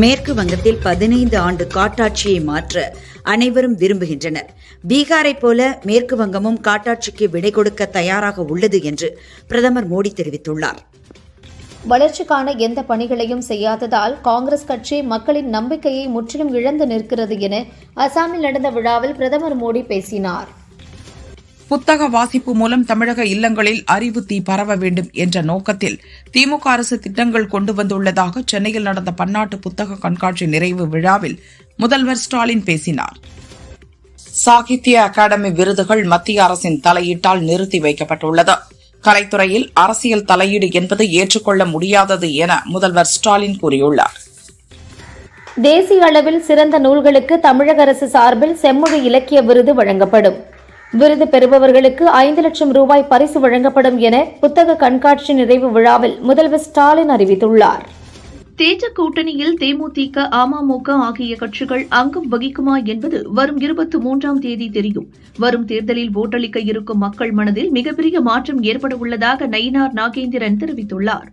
மேற்கு வங்கத்தில் 15 ஆண்டு காட்டாட்சியை மாற்ற அனைவரும் விரும்புகின்றனர். பீகாரைப் போல மேற்கு வங்கமும் காட்டாட்சிக்கு விடை கொடுக்க தயாராக உள்ளது என்று பிரதமர் மோடி தெரிவித்துள்ளார். வளர்ச்சிக்கான எந்த பணிகளையும் செய்யாததால் காங்கிரஸ் கட்சி மக்களின் நம்பிக்கையை முற்றிலும் இழந்து நிற்கிறது என அசாமில் நடந்த விழாவில் பிரதமர் மோடி பேசினார். புத்தக வாசிப்பு மூலம் தமிழக இல்லங்களில் அறிவு தீ பரவ வேண்டும் என்ற நோக்கத்தில் திமுக அரசு திட்டங்கள் கொண்டு வந்துள்ளதாக சென்னையில் நடந்த பன்னாட்டு புத்தக கண்காட்சி நிறைவு விழாவில் முதல்வர் ஸ்டாலின் பேசினார். சாகித்ய அகாடமி விருதுகள் மத்திய அரசின் தலையீட்டால் நிறுத்தி வைக்கப்பட்டுள்ளது. கலைத்துறையில் அரசியல் தலையீடு என்பது ஏற்றுக்கொள்ள முடியாதது என முதல்வர் ஸ்டாலின் கூறியுள்ளார். தேசிய அளவில் சிறந்த நூல்களுக்கு தமிழக அரசு சார்பில் செம்மொழி இலக்கிய விருது வழங்கப்படும். விருது பெறுபவர்களுக்கு 5 லட்சம் ரூபாய் பரிசு வழங்கப்படும் என புத்தக கண்காட்சி நிறைவு விழாவில் முதல்வர் ஸ்டாலின் அறிவித்துள்ளார். தேஜ கூட்டணியில் தேமுதிக, அமமுக ஆகிய கட்சிகள் அங்கம் வகிக்குமா என்பது வரும் 23ஆம் தேதி தெரியும். வரும் தேர்தலில் ஓட்டளிக்க இருக்கும் மக்கள் மனதில் மிகப்பெரிய மாற்றம் ஏற்பட உள்ளதாக நயினார் நாகேந்திரன் தெரிவித்துள்ளார்.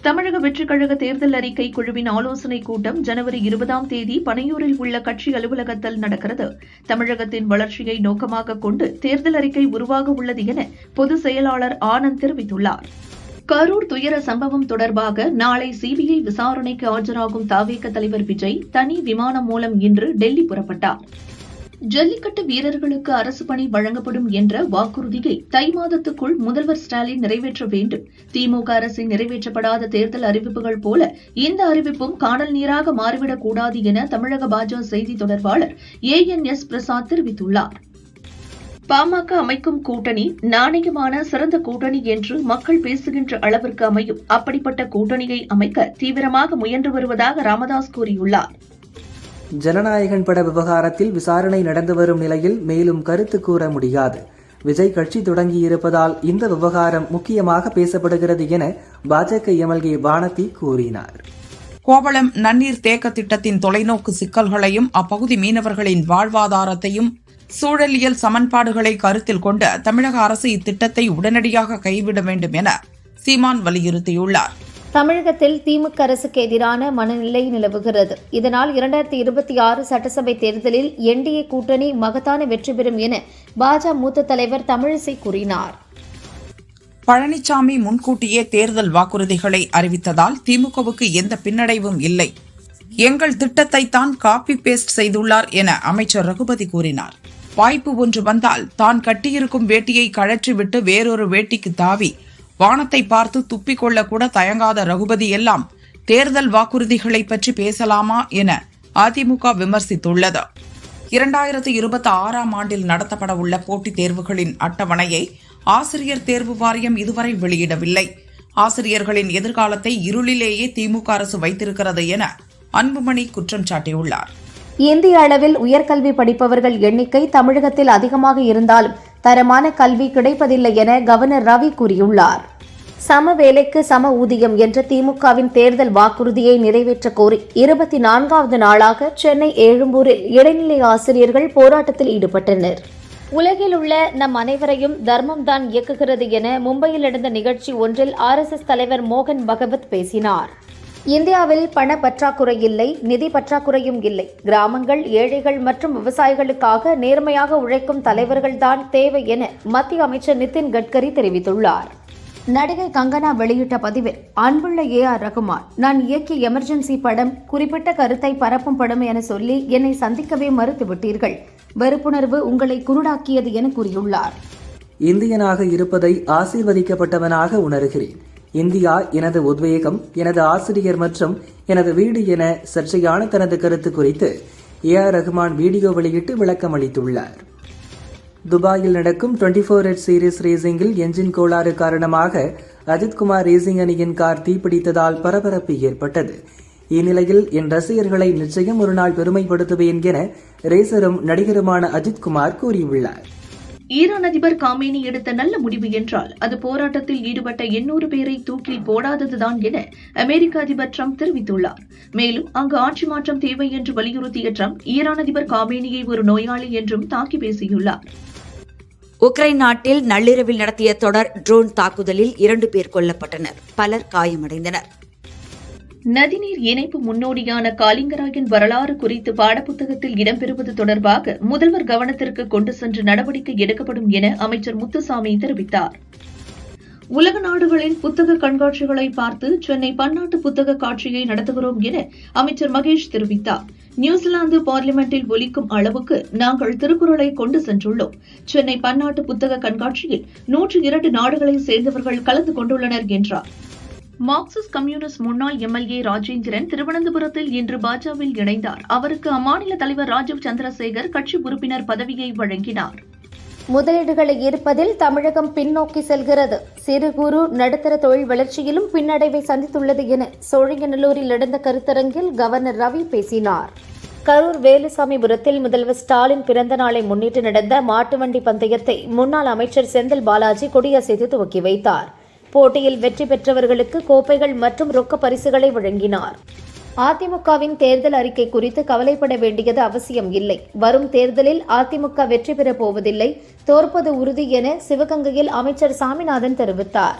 தமிழக வெற்றிக் கழக தேர்தல் அறிக்கை குழுவின் ஆலோசனைக் கூட்டம் ஜனவரி 20ஆம் தேதி பனையூரில் உள்ள கட்சி அலுவலகத்தில் நடக்கிறது. தமிழகத்தின் வளர்ச்சியை நோக்கமாக கொண்டு தேர்தல் அறிக்கை உருவாக உள்ளது என பொதுச் செயலாளர் ஆனந்த் தெரிவித்துள்ளார். கரூர் துயர சம்பவம் தொடர்பாக நாளை சிபிஐ விசாரணைக்கு ஆஜராகும் தவிக தலைவர் விஜய் தனி விமானம் மூலம் இன்று டெல்லி புறப்பட்டார். ஜல்லிக்கட்டு வீரர்களுக்கு அரசு பணி வழங்கப்படும் என்ற வாக்குறுதியை தை மாதத்துக்குள் முதல்வர் ஸ்டாலின் நிறைவேற்ற வேண்டும். திமுக அரசின் நிறைவேற்றப்படாத தேர்தல் அறிவிப்புகள் போல இந்த அறிவிப்பும் காணல் நீராக மாறிவிடக் கூடாது என தமிழக பாஜக செய்தி தொடர்பாளர் ANS பிரசாத் தெரிவித்துள்ளார். பாமக அமைக்கும் கூட்டணி நாணயமான சிறந்த கூட்டணி என்று மக்கள் பேசுகின்ற அளவிற்கு அமையும். அப்படிப்பட்ட கூட்டணியை அமைக்க தீவிரமாக முயன்று வருவதாக ராமதாஸ் கூறியுள்ளார். ஜனநாயகன் பட விவகாரத்தில் விசாரணை நடந்து வரும் நிலையில் மேலும் கருத்து கூற முடியாது. விஜய் கட்சி தொடங்கியிருப்பதால் இந்த விவகாரம் முக்கியமாக பேசப்படுகிறது என பாஜக MLA வானதி கூறினார். கோவளம் நன்னீர் தேக்க திட்டத்தின் தொலைநோக்கு சிக்கல்களையும் அப்பகுதி மீனவர்களின் வாழ்வாதாரத்தையும் சூழலியல் சமன்பாடுகளை கருத்தில் கொண்டு தமிழக அரசு இத்திட்டத்தை உடனடியாக கைவிட வேண்டும் என சீமான் வலியுறுத்தியுள்ளார். தமிழகத்தில் திமுக அரசுக்கு எதிரான மனநிலை நிலவுகிறது. இதனால் 2026 சட்டசபை தேர்தலில் NDA கூட்டணி மகத்தான வெற்றி பெறும் என பாஜக மூத்த தலைவர் தமிழிசை கூறினார். பழனிசாமி முன்கூட்டியே தேர்தல் வாக்குறுதிகளை அறிவித்ததால் திமுகவுக்கு எந்த பின்னடைவும் இல்லை. எங்கள் திட்டத்தை தான் காப்பி பேஸ்ட் செய்துள்ளார் என அமைச்சர் ரகுபதி கூறினார். வாய்ப்பு ஒன்று வந்தால் தான் கட்டியிருக்கும் வேட்டியை கழற்றிவிட்டு வேறொரு வேட்டிக்கு தாவி வானத்தை பார்த்து துப்பிக் கொள்ள கூட தயங்காத ரகுபதி எல்லாம் தேர்தல் வாக்குறுதிகளை பற்றி பேசலாமா என அதிமுக விமர்சித்துள்ளது. 2026ஆம் ஆண்டில் நடத்தப்பட உள்ள போட்டித் தேர்வுகளின் அட்டவணையை ஆசிரியர் தேர்வு வாரியம் இதுவரை வெளியிடவில்லை. ஆசிரியர்களின் எதிர்காலத்தை இருளிலேயே திமுக அரசு வைத்திருக்கிறது என அன்புமணி குற்றம் சாட்டியுள்ளார். இந்திய அளவில் உயர்கல்வி படிப்பவர்கள் எண்ணிக்கை தமிழகத்தில் அதிகமாக இருந்தாலும் தரமான கல்வி கிடைப்பதில்லை என கவர்னர் ரவி கூறியுள்ளார். சம வேலைக்கு சம ஊதியம் என்ற திமுகவின் தேர்தல் வாக்குறுதியை நிறைவேற்ற கோரி 24வது நாளாக சென்னை எழும்பூரில் இடைநிலை ஆசிரியர்கள் போராட்டத்தில் ஈடுபட்டனர். உலகில் உள்ள நம் அனைவரையும் தர்மம்தான் இயக்குகிறது என மும்பையில் நடந்த நிகழ்ச்சி ஒன்றில் RSS தலைவர் மோகன் பகவத் பேசினார். இந்தியாவில் பண பற்றாக்குறை இல்லை, நிதி பற்றாக்குறையும் இல்லை. கிராமங்கள், ஏழைகள் மற்றும் விவசாயிகளுக்காக நேர்மையாக உழைக்கும் தலைவர்கள்தான் தேவை என மத்திய அமைச்சர் நிதின் கட்கரி தெரிவித்துள்ளார். நடிகை கங்கனா வெளியிட்ட பதிவில், அன்புள்ள AR ரகுமான், நான் இயக்கிய எமர்ஜென்சி படம் குறிப்பிட்ட கருத்தை பரப்பும் படம் என சொல்லி என்னை சந்திக்கவே மறுத்துவிட்டீர்கள். வெறுப்புணர்வு உங்களை குருடாக்கியது என கூறியுள்ளார். இந்தியனாக இருப்பதை ஆசீர்வதிக்கப்பட்டவனாக உணர்கிறேன். இந்தியா எனது உத்வேகம், எனது ஆசிரியர் மற்றும் எனது வீடு என சர்ச்சையான தனது கருத்து குறித்து AR ரகுமான் வீடியோ வெளியிட்டு விளக்கம் அளித்துள்ளார். துபாயில் நடக்கும் 24H சீரிஸ் ரேசிங்கில் என்ஜின் கோளாறு காரணமாக அஜித்குமார் ரேசிங் அணியின் கார் தீப்பிடித்ததால் பரபரப்பு ஏற்பட்டது. இந்நிலையில் என் ரசிகர்களை நிச்சயம் ஒரு நாள் பெருமைப்படுத்துவேன் என ரேசரும் நடிகருமான அஜித்குமார் கூறியுள்ளார். ஈரான் அதிபர் காமேனி எடுத்த நல்ல முடிவு என்றால் அது போராட்டத்தில் ஈடுபட்ட 800 பேரை தூக்கில் போடாததுதான் என அமெரிக்க அதிபர் ட்ரம்ப் தெரிவித்துள்ளார். மேலும் அங்கு ஆட்சி மாற்றம் தேவை என்று வலியுறுத்திய ட்ரம்ப் ஈரான் அதிபர் காமேனியை ஒரு நோயாளி என்றும் தாக்கி பேசியுள்ளார். உக்ரைன் நாட்டில் நள்ளிரவில் நடத்திய தொடர் ட்ரோன் தாக்குதலில் 2 பேர் கொல்லப்பட்டனர், பலர் காயமடைந்தனர். நதிநீர் இணைப்பு முன்னோடியான காலிங்கராயன் வரலாறு குறித்து பாடப்புத்தகத்தில் இடம்பெறுவது தொடர்பாக முதல்வர் கவனத்திற்கு கொண்டு சென்று நடவடிக்கை எடுக்கப்படும் என அமைச்சர் முத்துசாமி தெரிவித்தார். உலக நாடுகளின் புத்தக கண்காட்சிகளை பார்த்து சென்னை பன்னாட்டு புத்தக காட்சியை நடத்துகிறோம் என அமைச்சர் மகேஷ் தெரிவித்தார். நியூசிலாந்து பார்லிமெண்டில் ஒலிக்கும் அளவுக்கு நாங்கள் திருக்குறளை கொண்டு சென்றுள்ளோம். சென்னை பன்னாட்டு புத்தக கண்காட்சியில் 102 நாடுகளைச் சேர்ந்தவர்கள் கலந்து கொண்டுள்ளனர் என்றார். மார்க்சிஸ்ட் கம்யூனிஸ்ட் முன்னாள் எம்எல்ஏ ராஜேந்திரன் திருவனந்தபுரத்தில் இன்று பாஜகவில் இணைந்தார். அவருக்கு அம்மாநில தலைவர் ராஜீவ் சந்திரசேகர் கட்சி உறுப்பினர் பதவியை வழங்கினார். முதலீடுகளை ஈர்ப்பதில் தமிழகம் பின்னோக்கி செல்கிறது. சிறு குறு நடுத்தர தொழில் வளர்ச்சியிலும் பின்னடைவை சந்தித்துள்ளது என சோழிங்கநல்லூரில் நடந்த கருத்தரங்கில் கவர்னர் ரவி பேசினார். கரூர் வேலுசாமிபுரத்தில் முதல்வர் ஸ்டாலின் பிறந்த நாளை முன்னிட்டு நடந்த மாட்டு வண்டி பந்தயத்தை முன்னாள் அமைச்சர் செந்தில் பாலாஜி கொடியசைத்து துவக்கி வைத்தார். போட்டியில் வெற்றி பெற்றவர்களுக்கு கோப்பைகள் மற்றும் ரொக்க பரிசுகளை வழங்கினார். அதிமுகவின் தேர்தல் அறிக்கை குறித்து கவலைப்பட வேண்டியது அவசியம் இல்லை. வரும் தேர்தலில் அதிமுக வெற்றி பெறப் போவதில்லை, தோற்பது உறுதி என சிவகங்கையில் அமைச்சர் சாமிநாதன் தெரிவித்தார்.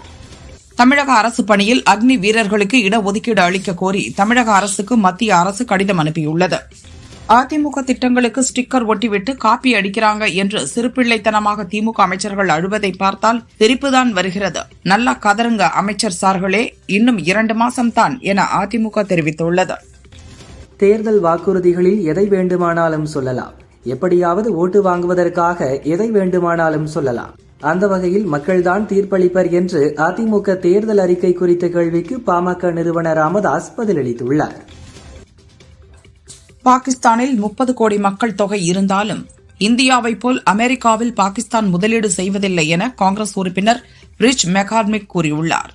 தமிழக அரசு பணியில் அக்னி வீரர்களுக்கு இடஒதுக்கீடு அளிக்க கோரி தமிழக அரசுக்கு மத்திய அரசு கடிதம் அனுப்பியுள்ளது. அதிமுக திட்டங்களுக்கு ஸ்டிக்கர் ஒட்டிவிட்டு காப்பி அடிக்கிறாங்க என்று சிறுபிள்ளைத்தனமாக திமுக அமைச்சர்கள் அழுவதை பார்த்தால் சிரிப்புதான் வருகிறது. நல்லா கதருங்க அமைச்சர் சார்களே, இன்னும் 2 மாசம்தான் என அதிமுக தெரிவித்துள்ளது. தேர்தல் வாக்குறுதிகளில் எதை வேண்டுமானாலும் சொல்லலாம், எப்படியாவது ஓட்டு வாங்குவதற்காக எதை வேண்டுமானாலும் சொல்லலாம். அந்த வகையில் மக்கள்தான் தீர்ப்பளிப்பர் என்று அதிமுக தேர்தல் அறிக்கை குறித்த கேள்விக்கு பாமக நிறுவனர் ராமதாஸ் பதிலளித்துள்ளார். பாகிஸ்தானில் 30 கோடி மக்கள் தொகை இருந்தாலும் இந்தியாவைப் போல் அமெரிக்காவில் பாகிஸ்தான் முதலீடு செய்வதில்லை என காங்கிரஸ் உறுப்பினர் ரிச் மெக்கார்மிக் கூறியுள்ளார்.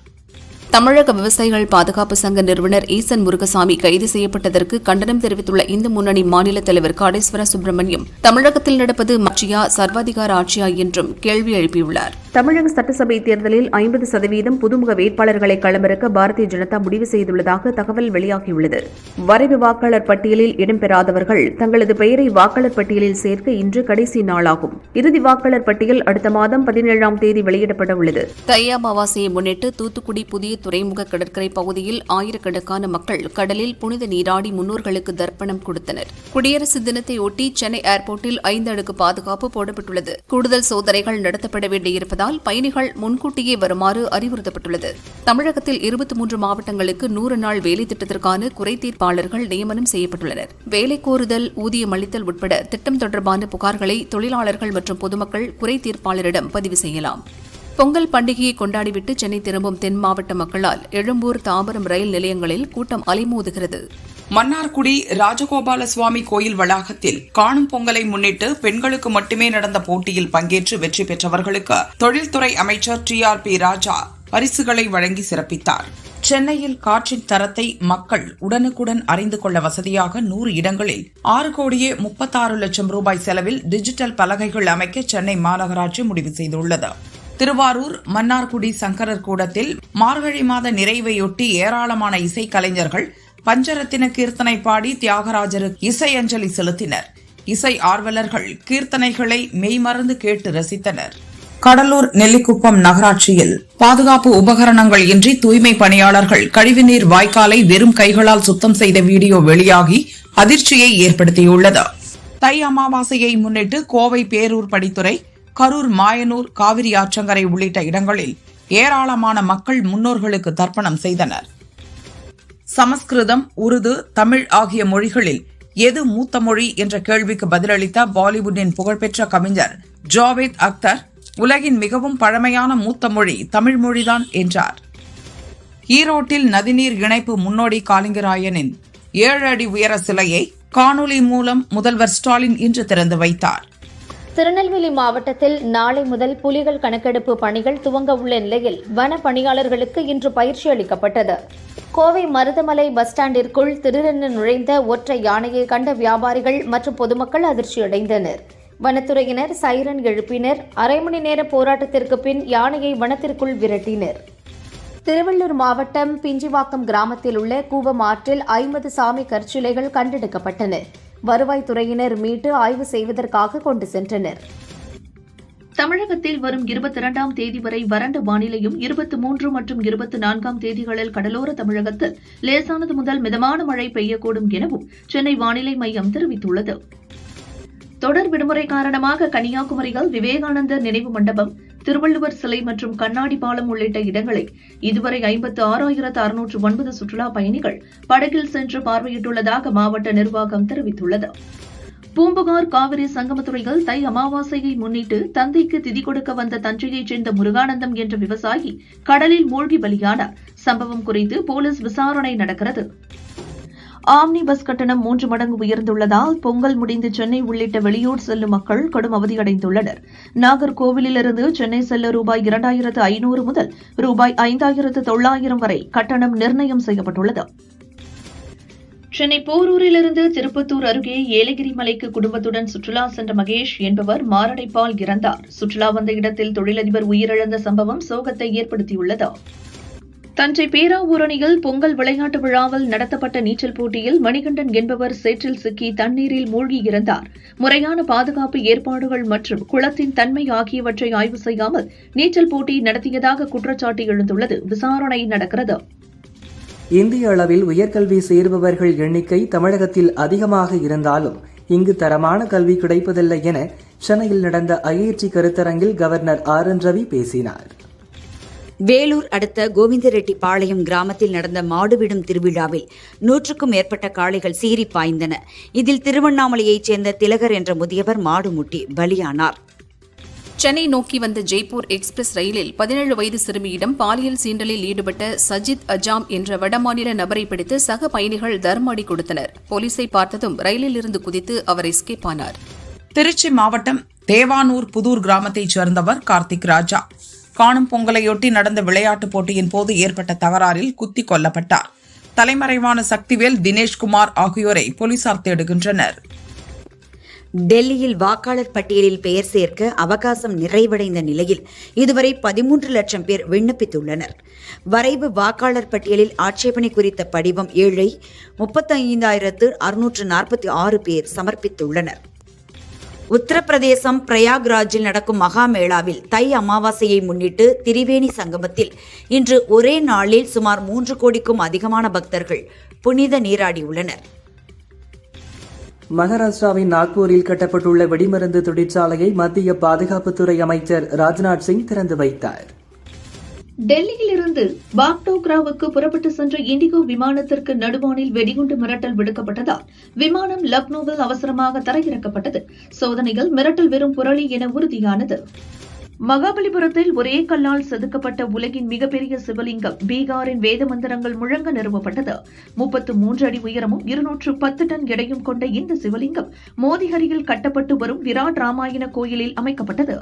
தமிழக விவசாயிகள் பாதுகாப்பு சங்க நிறுவனர் ஈசன் முருகசாமி கைது செய்யப்பட்டதற்கு கண்டனம் தெரிவித்துள்ள இந்து முன்னணி மாநில தலைவர் காடேஸ்வர சுப்பிரமணியம் தமிழகத்தில் நடப்பது ஆட்சியா சர்வாதிகார ஆட்சியா என்றும் கேள்வி எழுப்பியுள்ளார். தமிழக சட்டசபை தேர்தலில் 50% புதுமுக வேட்பாளர்களை களமிறக்க பாரதிய ஜனதா முடிவு செய்துள்ளதாக தகவல் வெளியாகியுள்ளது. வரைவு வாக்காளர் பட்டியலில் இடம்பெறாதவர்கள் தங்களது பெயரை வாக்காளர் பட்டியலில் சேர்க்க இன்று கடைசி நாளாகும். இறுதி வாக்காளர் பட்டியல் அடுத்த மாதம் 17ஆம் தேதி வெளியிடப்பட உள்ளது. தை அமாவாசையை முன்னிட்டு தூத்துக்குடி புதிய துறைமுக கடற்கரை பகுதியில் ஆயிரக்கணக்கான மக்கள் கடலில் புனித நீராடி முன்னோர்களுக்கு தர்ப்பணம் கொடுத்தனர். குடியரசு தினத்தை ஒட்டி சென்னை ஏர்போர்ட்டில் 5 அடுக்கு பாதுகாப்பு போடப்பட்டுள்ளது. கூடுதல் சோதனைகள் நடத்தப்பட வேண்டியிருப்பதால் பயணிகள் முன்கூட்டியே வருமாறு அறிவுறுத்தப்பட்டுள்ளது. தமிழகத்தில் 23 மாவட்டங்களுக்கு 100 நாள் வேலை திட்டத்திற்கான குறைதீர்ப்பாளர்கள் நியமனம் செய்யப்பட்டுள்ளனர். வேலை கோருதல், ஊதியம் அளித்தல் உட்பட திட்டம் தொடர்பான புகார்களை தொழிலாளர்கள் மற்றும் பொதுமக்கள் குறைதீர்ப்பாளரிடம் பதிவு செய்யலாம். பொங்கல் பண்டிகையை கொண்டாடிவிட்டு சென்னை திரும்பும் தென் மாவட்ட மக்களால் எழும்பூர், தாம்பரம் ரயில் நிலையங்களில் கூட்டம் அலைமோதுகிறது. மன்னார்குடி ராஜகோபால சுவாமி கோயில் வளாகத்தில் காணும் பொங்கலை முன்னிட்டு பெண்களுக்கு மட்டுமே நடந்த போட்டியில் பங்கேற்று வெற்றி பெற்றவர்களுக்கு தொழில்துறை அமைச்சர் TRP ராஜா பரிசுகளை வழங்கி சிறப்பித்தார். சென்னையில் காற்றின் தரத்தை மக்கள் உடனுக்குடன் அறிந்து கொள்ள வசதியாக 100 இடங்களில் 6,36,00,000 ரூபாய் செலவில் டிஜிட்டல் பலகைகள் அமைக்க சென்னை மாநகராட்சி முடிவு செய்துள்ளது. திருவாரூர் மன்னார்குடி சங்கரர் கூடத்தில் மார்கழி மாத நிறைவையொட்டி ஏராளமான இசைக்கலைஞர்கள் பஞ்சரத்தின கீர்த்தனை பாடி தியாகராஜருக்கு இசை அஞ்சலி செலுத்தினர். இசை ஆர்வலர்கள் கீர்த்தனைகளை மெய்மறந்து கேட்டு ரசித்தனர். கடலூர் நெல்லிக்குப்பம் நகராட்சியில் பாதுகாப்பு உபகரணங்கள் இன்றி தூய்மை பணியாளர்கள் கழிவுநீர் வாய்க்காலை வெறும் கைகளால் சுத்தம் செய்த வீடியோ வெளியாகி அதிர்ச்சியை ஏற்படுத்தியுள்ளது. தை அமாவாசையை முன்னிட்டு கோவை பேரூர் படித்துறை, கரூர் மாயனூர், காவிரி ஆற்றங்கரை உள்ளிட்ட இடங்களில் ஏராளமான மக்கள் முன்னோர்களுக்கு தர்ப்பணம் செய்தனர். சமஸ்கிருதம், உருது, தமிழ் ஆகிய மொழிகளில் எது மூத்த மொழி என்ற கேள்விக்கு பதிலளித்த பாலிவுட்டின் புகழ்பெற்ற கவிஞர் ஜாவேத் அக்தர், உலகின் மிகவும் பழமையான மூத்த மொழி தமிழ் மொழிதான் என்றார். ஈரோட்டில் நதிநீர் இணைப்பு முன்னோடி காலிங்கராயனின் 7 அடி உயர சிலையை காணொலி மூலம் முதல்வர் ஸ்டாலின் இன்று திறந்து வைத்தார். திருநெல்வேலி மாவட்டத்தில் நாளை முதல் புலிகள் கணக்கெடுப்பு பணிகள் துவங்க உள்ள நிலையில் வன பணியாளர்களுக்கு இன்று பயிற்சி அளிக்கப்பட்டது. கோவை மருதமலை பஸ் ஸ்டாண்டிற்குள் திடீரென நுழைந்த ஒற்றை யானையை கண்ட வியாபாரிகள் மற்றும் பொதுமக்கள் அதிர்ச்சியடைந்தனர். வனத்துறையினர் சைரன் எழுப்பினர். அரை மணி நேர போராட்டத்திற்கு பின் யானையை வனத்திற்குள் விரட்டினர். திருவள்ளூர் மாவட்டம் பிஞ்சிவாக்கம் கிராமத்தில் உள்ள கூவம் ஆற்றில் 50 சாமி கற்சிலைகள் கண்டெடுக்கப்பட்டன. வருவாய்த்துறையினர் மீட்டு ஆய்வு செய்வதற்காக கொண்டு சென்றனர். தமிழகத்தில் வரும் 22ஆம் தேதி வரை வறண்ட வானிலையும் 23 மற்றும் 24ஆம் தேதிகளில் கடலோர தமிழகத்தில் லேசானது முதல் மிதமான மழை பெய்யக்கூடும் எனவும் சென்னை வானிலை மையம் தெரிவித்துள்ளது. தொடர் விடுமுறை காரணமாக கன்னியாகுமரியில் விவேகானந்தர் நினைவு மண்டபம், திருவள்ளுவர் சிலை மற்றும் கண்ணாடி பாலம் உள்ளிட்ட இடங்களில் இதுவரை 56,609 சுற்றுலா பயணிகள் படகில் சென்று பார்வையிட்டுள்ளதாக மாவட்ட நிர்வாகம் தெரிவித்துள்ளது. பூம்புகார் காவிரி சங்கமத்துறையில் தை அமாவாசையை முன்னிட்டு தந்தைக்கு திதி கொடுக்க வந்த தஞ்சையைச் சேர்ந்த முருகானந்தம் என்ற விவசாயி கடலில் மூழ்கி பலியானார். சம்பவம் குறித்து போலீஸ் விசாரணை நடக்கிறது. ஆம்னி பஸ் கட்டணம் 3 மடங்கு உயர்ந்துள்ளதால் பொங்கல் முடிந்து சென்னை உள்ளிட்ட வெளியூர் செல்லும் மக்கள் கடும் அவதியடைந்துள்ளனர். நாகர்கோவிலிருந்து சென்னை செல்ல ரூபாய் 2,500 முதல் ரூபாய் 5,900 வரை கட்டணம் நிர்ணயம் செய்யப்பட்டுள்ளது. சென்னை போரூரிலிருந்து திருப்பத்தூர் அருகே ஏலகிரி மலைக்கு குடும்பத்துடன் சுற்றுலா சென்ற மகேஷ் என்பவர் மாரடைப்பால் இறந்தார். சுற்றுலா வந்த இடத்தில் தொழிலதிபர் உயிரிழந்த சம்பவம் சோகத்தை ஏற்படுத்தியுள்ளது. தஞ்சை பேராவூரணியில் பொங்கல் விளையாட்டு விழாவில் நடத்தப்பட்ட நீச்சல் போட்டியில் மணிகண்டன் என்பவர் சேற்றில் சிக்கி தண்ணீரில் மூழ்கி இறந்தார். முறையான பாதுகாப்பு ஏற்பாடுகள் மற்றும் குளத்தின் தன்மை ஆகியவற்றை ஆய்வு செய்யாமல் நீச்சல் போட்டி நடத்தியதாக குற்றச்சாட்டு எழுந்துள்ளது. விசாரணை நடக்கிறது. இந்திய அளவில் உயர்கல்வி சேருபவர்கள் எண்ணிக்கை தமிழகத்தில் அதிகமாக இருந்தாலும் இங்கு தரமான கல்வி கிடைப்பதில்லை என சென்னையில் நடந்த ஐஐடி கருத்தரங்கில் கவர்னர் ஆர்.என். ரவி பேசினார். வேலூர் அடுத்த கோவிந்தரெட்டிப்பாளையம் கிராமத்தில் நடந்த மாடுவிடும் திருவிழாவில் 100க்கும் மேற்பட்ட காளைகள் சீறி பாய்ந்தன. இதில் திருவண்ணாமலையைச் சேர்ந்த திலகர் என்ற முதியவர் மாடு முட்டி பலியானார். சென்னை நோக்கி வந்த ஜெய்ப்பூர் எக்ஸ்பிரஸ் ரயிலில் 17 வயது சிறுமியிடம் பாலியல் சீண்டலில் ஈடுபட்ட சஜித் அஜாம் என்ற வடமாநில நபரை பிடித்து சக பயணிகள் தர்மஅடி கொடுத்தனர். போலீசை பார்த்ததும் ரயிலில் இருந்து குதித்து அவர் எஸ்கேப் ஆனார். திருச்சி மாவட்டம் தேவானூர் புதூர் கிராமத்தைச் சேர்ந்தவர் கார்த்திக் ராஜா. காணும் பொங்கலையொட்டி நடந்த விளையாட்டுப் போட்டியின் போது ஏற்பட்ட தகராறில் குத்திக் கொல்லப்பட்டார். தலைமறைவான சக்திவேல், தினேஷ்குமார் ஆகியோரை போலீசார் தேடுகின்றனர். டெல்லியில் வாக்காளர் பட்டியலில் பெயர் சேர்க்க அவகாசம் நிறைவடைந்த நிலையில் இதுவரை 13 லட்சம் பேர் விண்ணப்பித்துள்ளனர். வரைவு வாக்காளர் பட்டியலில் ஆட்சேபனை குறித்த படிவம் 7ஐ 35,646 பேர் சமர்ப்பித்துள்ளனர். உத்தரப்பிரதேசம் பிரயாக்ராஜில் நடக்கும் மகாமேளாவில் தை அமாவாசையை முன்னிட்டு திரிவேணி சங்கமத்தில் இன்று ஒரே நாளில் சுமார் 3 கோடிக்கும் அதிகமான பக்தர்கள் புனித நீராடியுள்ளனர். மகாராஷ்டிராவின் நாக்பூரில் கட்டப்பட்டுள்ள வெடிமருந்து தொழிற்சாலையை மத்திய பாதுகாப்புத்துறை அமைச்சர் ராஜ்நாத் சிங் திறந்து வைத்தார். டெல்லியிலிருந்து பாக்டோக்ராவுக்கு புறப்பட்டு சென்ற இண்டிகோ விமானத்திற்கு நடுவானில் வெடிகுண்டு மிரட்டல் விடுக்கப்பட்டதால் விமானம் லக்னோவில் அவசரமாக தரையிறக்கப்பட்டது. சோதனையில் மிரட்டல் வெறும் புரளி என உறுதியானது. மகாபலிபுரத்தில் ஒரே கல்லால் செதுக்கப்பட்ட உலகின் மிகப்பெரிய சிவலிங்கம் பீகாரின் வேத மந்திரங்கள் முழங்க நிறுவப்பட்டது. 33 அடி உயரமும் 210 டன் எடையும் கொண்ட இந்த சிவலிங்கம் மோதிஹரியில் கட்டப்பட்டு வரும் விராட் ராமாயண கோயிலில் அமைக்கப்பட்டது.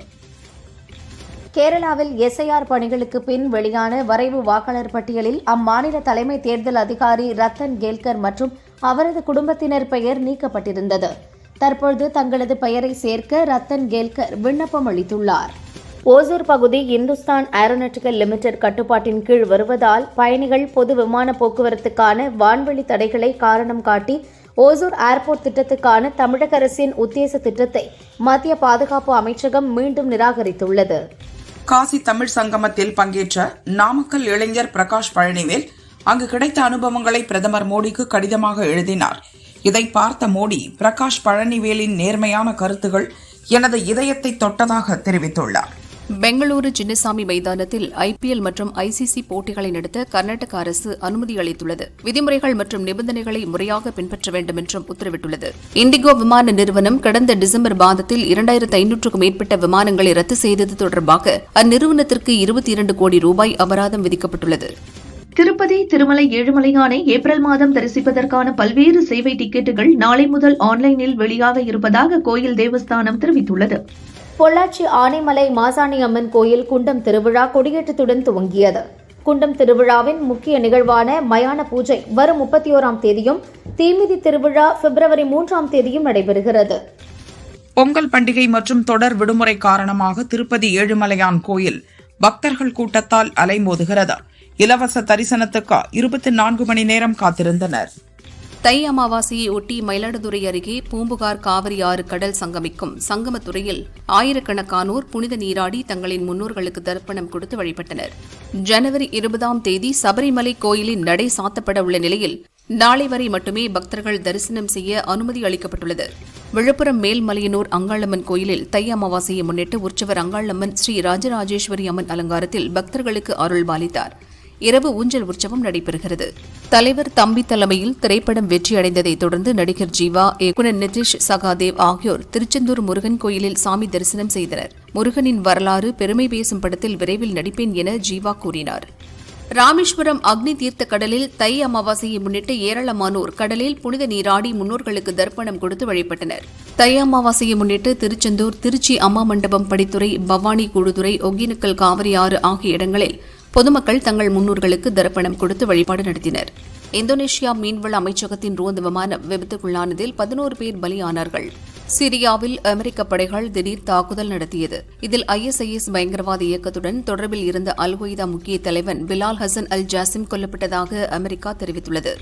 கேரளாவில் எஸ்ஐஆர் பணிகளுக்கு பின் வெளியான வரைவு வாக்காளர் பட்டியலில் அம்மாநில தலைமை தேர்தல் அதிகாரி ரத்தன் கேல்கர் மற்றும் அவரது குடும்பத்தினர் பெயர் நீக்கப்பட்டிருந்தது. தற்பொழுது தங்களது பெயரை சேர்க்க ரத்தன் கேல்கர் விண்ணப்பம் அளித்துள்ளார். ஓசூர் பகுதி இந்துஸ்தான் ஏரோநாட்டிக்கல் லிமிடெட் கட்டுப்பாட்டின் கீழ் வருவதால் பயணிகள் பொது விமான போக்குவரத்துக்கான வான்வெளி தடைகளை காரணம் காட்டி ஓசூர் ஏர்போர்ட் திட்டத்துக்கான தமிழக அரசின் உத்தேச திட்டத்தை மத்திய பாதுகாப்பு அமைச்சகம் மீண்டும் நிராகரித்துள்ளது. காசி தமிழ் சங்கமத்தில் பங்கேற்ற நாமக்கல் இளைஞர் பிரகாஷ் பழனிவேல் அங்கு கிடைத்த அனுபவங்களை பிரதமர் மோடிக்கு கடிதமாக எழுதினார். இதை பார்த்த மோடி, பிரகாஷ் பழனிவேலின் நேர்மையான கருத்துகள் எனது இதயத்தை தொட்டதாக தெரிவித்துள்ளார். பெங்களூரு சின்னசாமி மைதானத்தில் ஐபிஎல் மற்றும் ஐசிசி போட்டிகளை நடத்த கர்நாடக அரசு அனுமதி அளித்துள்ளது. விதிமுறைகள் மற்றும் நிபந்தனைகளை முறையாக பின்பற்ற வேண்டும் என்றும் உத்தரவிட்டுள்ளது. இண்டிகோ விமான நிறுவனம் கடந்த டிசம்பர் மாதத்தில் 2,500க்கும் மேற்பட்ட விமானங்களை ரத்து செய்தது தொடர்பாக அந்நிறுவனத்திற்கு 22 கோடி ரூபாய் அபராதம் விதிக்கப்பட்டுள்ளது. திருப்பதி, திருமலை, ஏழுமலையானை ஏப்ரல் மாதம் தரிசிப்பதற்கான பல்வேறு சேவை டிக்கெட்டுகள் நாளை முதல் ஆன்லைனில் வெளியாக இருப்பதாக கோயில் தேவஸ்தானம் தெரிவித்துள்ளது. பொள்ளாச்சி ஆனைமலை மாசாணி அம்மன் கோயில் குண்டம் திருவிழா கொடியேற்றத்துடன் துவங்கியது. குண்டம் திருவிழாவின் முக்கிய நிகழ்வான மயான பூஜை வரும் 31ஆம் தேதியும், தீமிதி திருவிழா பிப்ரவரி 3ஆம் தேதியும் நடைபெறுகிறது. பொங்கல் பண்டிகை மற்றும் தொடர் விடுமுறை காரணமாக திருப்பதி ஏழுமலையான் கோயில் பக்தர்கள் கூட்டத்தால் அலைமோதுகிறது. இலவச தரிசனத்துக்கு 24 மணி நேரம் காத்திருந்தனர். தை அமாவாசையை ஒட்டி மயிலாடுதுறை அருகே பூம்புகார் காவிரி ஆறு கடல் சங்கமிக்கும் சங்கமத்துறையில் ஆயிரக்கணக்கானோர் புனித நீராடி தங்களின் முன்னோர்களுக்கு தர்ப்பணம் கொடுத்து வழிபட்டனர். ஜனவரி 20ஆம் தேதி சபரிமலை கோயிலின் நடை சாத்தப்பட உள்ள நிலையில் நாளை வரை மட்டுமே பக்தர்கள் தரிசனம் செய்ய அனுமதி அளிக்கப்பட்டுள்ளது. விழுப்புரம் மேல்மலையனூர் அங்காளம்மன் கோயிலில் தை அமாவாசையை முன்னிட்டு உற்சவர் அங்காளம்மன் ஸ்ரீ ராஜராஜேஸ்வரி அம்மன் அலங்காரத்தில் பக்தர்களுக்கு அருள் பாலித்தார். இரவு ஊஞ்சல் உற்சவம் நடைபெறுகிறது. தலைவர் தம்பி தலைமையில் திரைப்படம் வெற்றியடைந்ததைத் தொடர்ந்து நடிகர் ஜீவா, இயக்குநர் நிதிஷ் சகாதேவ் ஆகியோர் திருச்செந்தூர் முருகன் கோயிலில் சாமி தரிசனம் செய்தனர். முருகனின் வரலாறு பெருமை பேசும் படத்தில் விரைவில் நடிப்பேன் என ஜீவா கூறினார். ராமேஸ்வரம் அக்னி தீர்த்த கடலில் தை அமாவாசையை முன்னிட்டு ஏராளமானோர் கடலில் புனித நீராடி முன்னோர்களுக்கு தர்ப்பணம் கொடுத்து வழிபட்டனர். தை அமாவாசையை முன்னிட்டு திருச்செந்தூர், திருச்சி அம்மா மண்டபம் படித்துறை, பவானி கூடுதுறை, ஒகேனக்கல் காவிரி ஆறு ஆகிய இடங்களில் பொதுமக்கள் தங்கள் முன்னோர்களுக்கு தர்ப்பணம் கொடுத்து வழிபாடு நடத்தினர். இந்தோனேஷியா மீன்வள அமைச்சகத்தின் ரோந்து விமானம் விபத்துக்குள்ளானதில் 11 பேர் பலியானார்கள். சிரியாவில் அமெரிக்க படைகள் திடீர் தாக்குதல் நடத்தியது. இதில் ISIS பயங்கரவாத இயக்கத்துடன் தொடர்பில் இருந்த அல்-கொய்தா முக்கிய தலைவன் பிலால் ஹசன் அல் ஜாசிம் கொல்லப்பட்டதாக அமெரிக்கா தெரிவித்துள்ளது.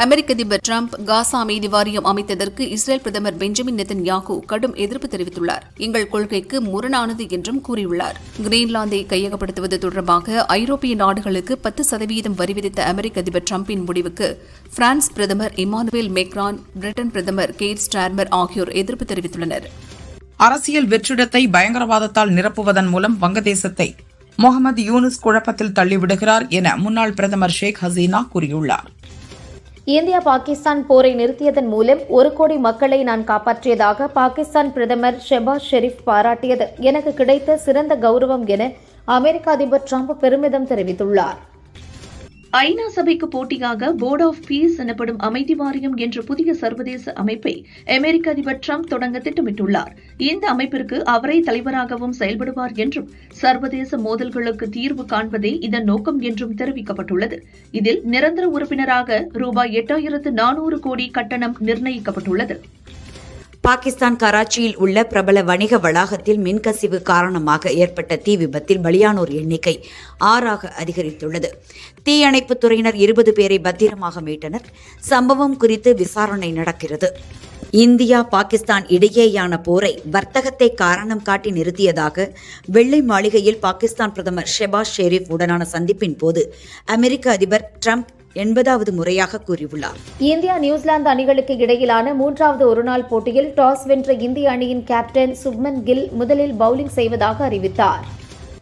அமெரிக்க அதிபர் டிரம்ப் காசா அமைதி வாரியம் அமைத்ததற்கு இஸ்ரேல் பிரதமர் பெஞ்சமின் நெதன்யாகு கடும் எதிர்ப்பு தெரிவித்துள்ளார். எங்கள் கொள்கைக்கு முரணானது என்றும் கூறியுள்ளார். கிரீன்லாந்தை கையகப்படுத்துவது தொடர்பாக ஐரோப்பிய நாடுகளுக்கு 10% வரி விதித்த அமெரிக்க அதிபர் டிரம்பின் முடிவுக்கு பிரான்ஸ் பிரதமர் இமானுவேல் மேக்ரான், பிரிட்டன் பிரதமர் கீர் ஸ்டார்மர் ஆகியோர் எதிர்ப்பு தெரிவித்துள்ளனர். அரசியல் வெற்றிடத்தை பயங்கரவாதத்தால் நிரப்புவதன் மூலம் வங்கதேசத்தை முகமது யூனுஸ் குழப்பத்தில் தள்ளிவிடுகிறார் என முன்னாள் பிரதமர் ஷேக் ஹசீனா கூறியுள்ளார். இந்தியா பாகிஸ்தான் போரை நிறுத்தியதன் மூலம் 1 கோடி மக்களை நான் காப்பாற்றியதாக பாகிஸ்தான் பிரதமர் ஷெபாஸ் ஷெரீப் பாராட்டியது எனக்கு கிடைத்த சிறந்த கௌரவம் என அமெரிக்க அதிபர் டிரம்ப் பெருமிதம் தெரிவித்துள்ளார். ஐநா சபைக்கு போட்டியாக போர்ட் ஆஃப் பீஸ் எனப்படும் அமைதி வாரியம் என்ற புதிய சர்வதேச அமைப்பை அமெரிக்க அதிபர் டிரம்ப் தொடங்க திட்டமிட்டுள்ளார். இந்த அமைப்பிற்கு அவரே தலைவராகவும் செயல்படுவார் என்றும் சர்வதேச மோதல்களுக்கு தீர்வு காண்பதே இதன் நோக்கம் என்றும் தெரிவிக்கப்பட்டுள்ளது. இதில் நிரந்தர உறுப்பினராக ரூபாய் 8,400 கோடி கட்டணம் நிர்ணயிக்கப்பட்டுள்ளது. பாகிஸ்தான் கராச்சியில் உள்ள பிரபல வணிக வளாகத்தில் மின்கசிவு காரணமாக ஏற்பட்ட தீ விபத்தில் பலியானோர் எண்ணிக்கை 6ஆக அதிகரித்துள்ளது. தீயணைப்புத் துறையினர் 20 பேரை பத்திரமாக மீட்டனர். சம்பவம் குறித்து விசாரணை நடக்கிறது. இந்தியா பாகிஸ்தான் இடையேயான போரை வர்த்தகத்தை காரணம் காட்டி நிறுத்தியதாக வெள்ளை மாளிகையில் பாகிஸ்தான் பிரதமர் ஷெபாஸ் ஷெரீப் உடனான சந்திப்பின் போது அமெரிக்க அதிபர் டிரம்ப் 80வது முறையாக கூறியுள்ளார். இந்தியா நியூசிலாந்து அணிகளுக்கு இடையிலான 3வது ஒருநாள் போட்டியில் டாஸ் வென்ற இந்திய அணியின் கேப்டன் சுப்மன் கில் முதலில் பவுலிங் செய்வதாக அறிவித்தார்.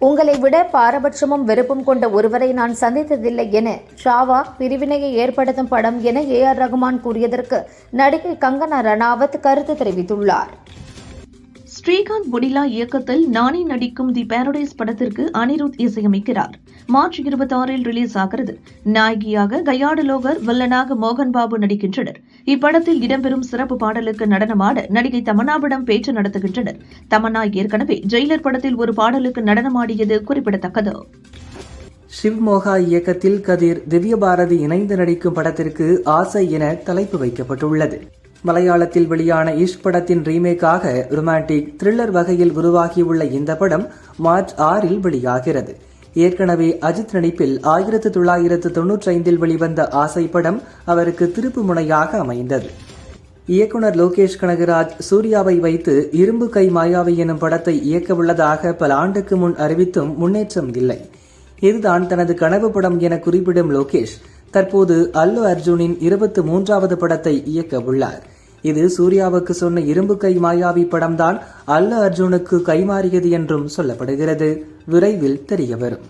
உங்களை விட பாரபட்சமும் வெறுப்பும் கொண்ட ஒருவரை நான் சந்தித்ததில்லை என ஷாவா பிரிவினையை ஏற்படுத்தும் படம் என AR ரகுமான் கூறியதற்கு நடிகை கங்கனா ரணாவத் கருத்து தெரிவித்துள்ளார். ஸ்ரீகாந்த் புடிலா இயக்கத்தில் நானி நடிக்கும் தி பாரடைஸ் படத்திற்கு அனிருத் இசையமைக்கிறார். மார்ச் 26இல் ரிலீஸ் ஆகிறது. நாயகியாக கயாடு லோகர், வில்லனாக மோகன் பாபு நடிக்கின்றனர். இப்படத்தில் இடம்பெறும் சிறப்பு பாடலுக்கு நடனமாட நடிகை தமன்னாவிடம் பேச்சு நடத்துகின்றனர். தமன்னா ஏற்கனவே ஜெயிலர் படத்தில் ஒரு பாடலுக்கு நடனமாடியது குறிப்பிடத்தக்கது. ஷிவ்மோகா இயக்கத்தில் கதிர், திவ்ய பாரதி இணைந்து நடிக்கும் படத்திற்கு ஆசை என தலைப்பு வைக்கப்பட்டுள்ளது. மலையாளத்தில் வெளியான இஷ் படத்தின் ரீமேக்காக ரொமான்டிக் த்ரில்லர் வகையில் உருவாகியுள்ள இந்த படம் மார்ச் 6இல் வெளியாகிறது. ஏற்கனவே அஜித் நடிப்பில் 1995இல் வெளிவந்த ஆசை படம் அவருக்கு திருப்பு முனையாக அமைந்தது. இயக்குனர் லோகேஷ் கனகராஜ் சூர்யாவை வைத்து இரும்பு கை மாயாவி எனும் படத்தை இயக்கவுள்ளதாக பல ஆண்டுக்கு முன் அறிவித்தும் முன்னேற்றம் இல்லை. இதுதான் தனது கனவு படம் என குறிப்பிடும் லோகேஷ் தற்போது அல்லு அர்ஜுனின் 23வது படத்தை இயக்க உள்ளார். இது சூர்யாவுக்கு சொன்ன இரும்பு கை மாயாவி படம்தான் அல்லு அர்ஜுனுக்கு கைமாறியது என்றும் சொல்லப்படுகிறது. விரைவில் தெரியவரும்.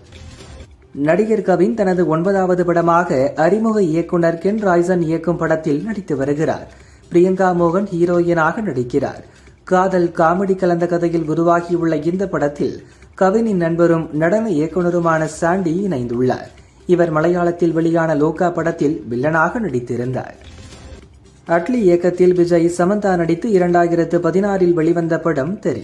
நடிகர் கவின் தனது 9வது படமாக அறிமுக இயக்குனர் கென் ராய்சன் இயக்கும் படத்தில் நடித்து வருகிறார். பிரியங்கா மோகன் ஹீரோயினாக நடிக்கிறார். காதல் காமெடி கலந்த கதையில் உருவாகியுள்ள இந்த படத்தில் கவினின் நண்பரும் நடன இயக்குனருமான சாண்டி இணைந்துள்ளார். இவர் மலையாளத்தில் வெளியான லோகா படத்தில் வில்லனாக நடித்திருந்தார். அட்லி இயக்கத்தில் விஜய், சமந்தா நடித்து 2016இல் வெளிவந்த படம் தெரி.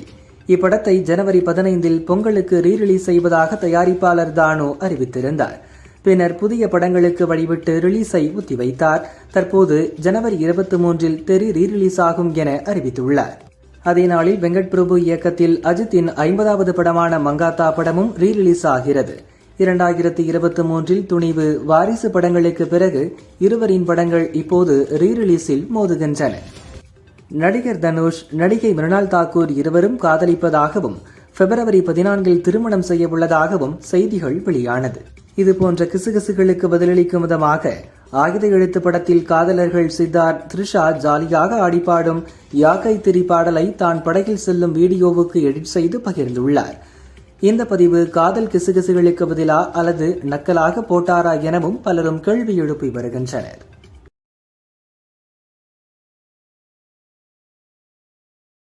இப்படத்தை ஜனவரி 15இல் பொங்கலுக்கு ரீரிலீஸ் செய்வதாக தயாரிப்பாளர் தானு அறிவித்திருந்தார். பின்னர் புதிய படங்களுக்கு வழிவிட்டு ரிலீஸை ஒத்திவைத்தார். தற்போது ஜனவரி 23இல் தெரி ரீரிலீஸ் ஆகும் என அறிவித்துள்ளார். அதே நாளில் வெங்கட் பிரபு இயக்கத்தில் அஜித்தின் 50வது படமான மங்காத்தா படமும் ரீரிலீஸ் ஆகிறது. 2023 துணிவு, வாரிசு படங்களுக்கு பிறகு இருவரின் படங்கள் இப்போது ரீரிலீஸில் மோதுகின்றன. நடிகர் தனுஷ், நடிகை மிருணால் தாக்கூர் இருவரும் காதலிப்பதாகவும் February 14 திருமணம் செய்ய உள்ளதாகவும் செய்திகள் வெளியானது. இதுபோன்ற கிசுகிசுகளுக்கு பதிலளிக்கும் விதமாக ஆயுத எழுத்து படத்தில் காதலர்கள் சித்தார்த், த்ரிஷா ஜாலியாக ஆடிப்பாடும் யாக்கை திரி பாடலை தான் படகில் செல்லும் வீடியோவுக்கு எடிட் செய்து பகிர்ந்துள்ளார். இந்த பதிவு காதல் கிசுகிசுகளுக்கு பதிலா அல்லது நக்கலாக போட்டாரா எனவும் பலரும் கேள்வி எழுப்பி வருகின்றனர்.